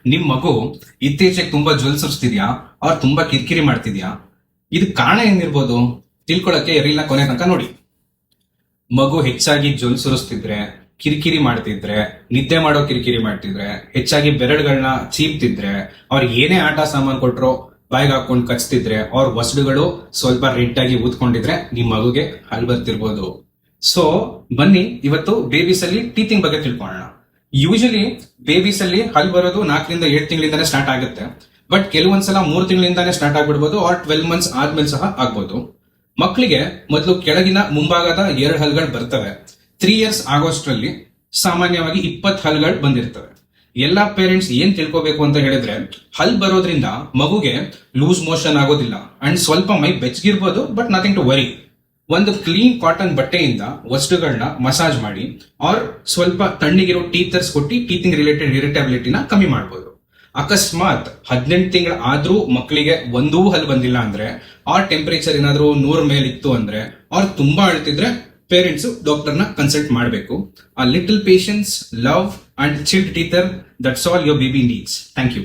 ನಿಮ್ ಮಗು ಇತ್ತೀಚೆಗೆ ತುಂಬಾ ಜೊಲ್ ಸುರಿಸ್ತಿದ್ಯಾ ಅವ್ರು ತುಂಬಾ ಕಿರಿಕಿರಿ ಮಾಡ್ತಿದ್ಯಾ? ಇದಕ್ ಕಾರಣ ಏನಿರ್ಬೋದು ತಿಳ್ಕೊಳಕ್ಕೆ ರೀಲ್ನ ಕೊನೆ ತನಕ ನೋಡಿ. ಮಗು ಹೆಚ್ಚಾಗಿ ಜೊಲ್ ಸುರಿಸ್ತಿದ್ರೆ, ಕಿರಿಕಿರಿ ಮಾಡ್ತಿದ್ರೆ, ನಿದ್ದೆ ಮಾಡೋ ಕಿರಿಕಿರಿ ಮಾಡ್ತಿದ್ರೆ, ಹೆಚ್ಚಾಗಿ ಬೆರಳುಗಳನ್ನ ಚೀಪ್ತಿದ್ರೆ, ಅವ್ರಿಗೆ ಏನೇ ಆಟ ಸಾಮಾನು ಕೊಟ್ರೋ ಬಾಯಿಗೆ ಹಾಕೊಂಡು ಕಚ್ತಿದ್ರೆ, ಅವ್ರ ವಸಡುಗಳು ಸ್ವಲ್ಪ ರೆಡ್ ಆಗಿ ಊದ್ಕೊಂಡಿದ್ರೆ ನಿಮ್ ಮಗುಗೆ ಹಲ್ ಬರ್ತಿರ್ಬೋದು. ಸೊ ಬನ್ನಿ ಇವತ್ತು ಬೇಬೀಸ್ ಅಲ್ಲಿ ಟೀತಿಂಗ್ ಬಗ್ಗೆ ತಿಳ್ಕೊಳ್ಳೋಣ. ಯೂಶಲಿ ಬೇಬೀಸ್ ಅಲ್ಲಿ ಹಲ್ ಬರೋದು 4ರಿಂದ 7 ತಿಂಗಳಿಂದಾನೇ ಸ್ಟಾರ್ಟ್ ಆಗುತ್ತೆ. ಬಟ್ ಕೆಲವೊಂದ್ಸಲ 3 ತಿಂಗಳಿಂದಾನೇ ಸ್ಟಾರ್ಟ್ ಆಗ್ಬಿಡ್ಬೋದು, ಆರ್ 12 ಮಂತ್ಸ್ ಆದ್ಮೇಲೆ ಸಹ ಆಗ್ಬೋದು. ಮಕ್ಕಳಿಗೆ ಮೊದಲು ಕೆಳಗಿನ ಮುಂಭಾಗದ 2 ಹಲ್ಗಳು ಬರ್ತವೆ. 3 ಇಯರ್ಸ್ ಆಗೋಷ್ಟ್ರಲ್ಲಿ ಸಾಮಾನ್ಯವಾಗಿ 20 ಹಲ್ಗಳು ಬಂದಿರ್ತವೆ. ಎಲ್ಲಾ ಪೇರೆಂಟ್ಸ್ ಏನ್ ತಿಳ್ಕೊಬೇಕು ಅಂತ ಹೇಳಿದ್ರೆ, ಹಲ್ ಬರೋದ್ರಿಂದ ಮಗುಗೆ ಲೂಸ್ ಮೋಷನ್ ಆಗೋದಿಲ್ಲ ಅಂಡ್ ಸ್ವಲ್ಪ ಮೈ ಬೆಚ್ಚಗಿರ್ಬೋದು, ಬಟ್ ನಥಿಂಗ್ ಟು ವರಿ. ಒಂದು ಕ್ಲೀನ್ ಕಾಟನ್ ಬಟ್ಟೆಯಿಂದ ವಸ್ತುಗಳನ್ನ ಮಸಾಜ್ ಮಾಡಿ ಆರ್ ಸ್ವಲ್ಪ ತಣ್ಣಗಿರೋ ಟೀತರ್ಸ್ ಕೊಟ್ಟು ಟೀತಿಂಗ್ ರಿಲೇಟೆಡ್ ಇರಿಟಬಿಲಿಟಿನ ಕಮ್ಮಿ ಮಾಡಬಹುದು. ಅಕಸ್ಮಾತ್ 18 ತಿಂಗಳ ಆದ್ರೂ ಮಕ್ಕಳಿಗೆ ಒಂದೂ ಹಲ್ ಬಂದಿಲ್ಲ ಅಂದ್ರೆ, ಆ ಟೆಂಪರೇಚರ್ ಏನಾದ್ರೂ 100 ಮೇಲೆ ಇತ್ತು ಅಂದ್ರೆ, ಅವ್ರು ತುಂಬಾ ಅಳ್ತಿದ್ರೆ ಪೇರೆಂಟ್ಸ್ ಡಾಕ್ಟರ್ನ ಕನ್ಸಲ್ಟ್ ಮಾಡಬೇಕು. A little patience, love and chilled teether, that's all your baby needs. Thank you.